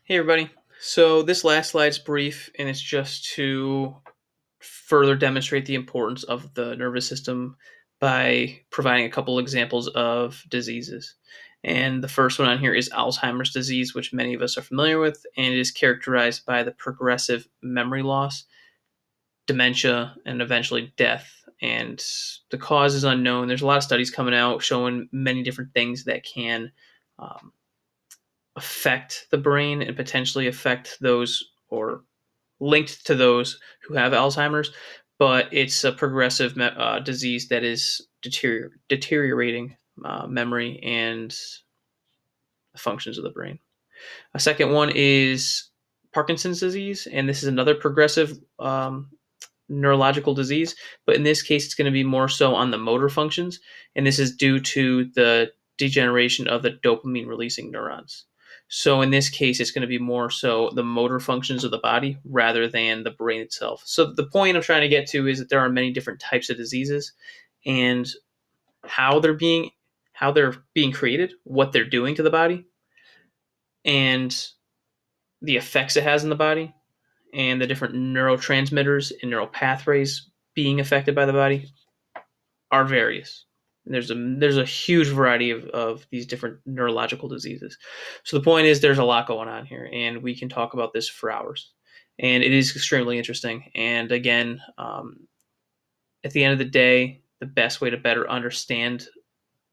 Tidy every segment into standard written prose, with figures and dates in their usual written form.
Hey everybody. So this last slide's brief and it's just to further demonstrate the importance of the nervous system by providing a couple examples of diseases. And the first one on here is Alzheimer's disease, which many of us are familiar with, and it is characterized by the progressive memory loss, dementia, and eventually death. And the cause is unknown. There's a lot of studies coming out showing many different things that can um, affect the brain and potentially affect those or linked to those who have Alzheimer's, but it's a progressive disease that is deteriorating memory and the functions of the brain. A second one is Parkinson's disease, and this is another progressive neurological disease, but in this case, it's going to be more so on the motor functions, and this is due to the degeneration of the dopamine releasing neurons. So in this case, it's going to be more so the motor functions of the body rather than the brain itself. So the point I'm trying to get to is that there are many different types of diseases, and how they're being how they're being created, what they're doing to the body, and the effects it has in the body, and the different neurotransmitters and neural pathways being affected by the body are various. And there's a huge variety of these different neurological diseases. So the point is there's a lot going on here, and we can talk about this for hours. And it is extremely interesting. And again, at the end of the day, the best way to better understand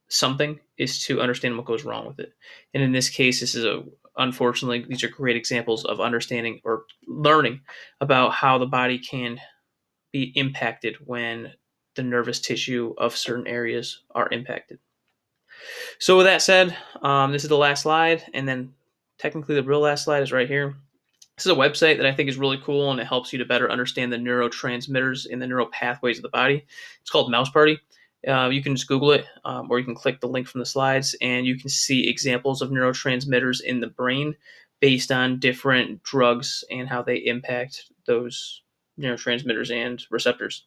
something is to understand what goes wrong with it. And in this case, unfortunately, these are great examples of understanding or learning about how the body can be impacted when the nervous tissue of certain areas are impacted. So with that said, this is the last slide, and then technically the real last slide is right here. This is a website that I think is really cool, and it helps you to better understand the neurotransmitters and the neural pathways of the body. It's called Mouse Party. You can just Google it, or you can click the link from the slides, and you can see examples of neurotransmitters in the brain based on different drugs and how they impact those neurotransmitters and receptors.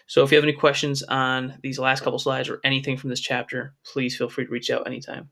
So if you have any questions on these last couple slides or anything from this chapter, please feel free to reach out anytime.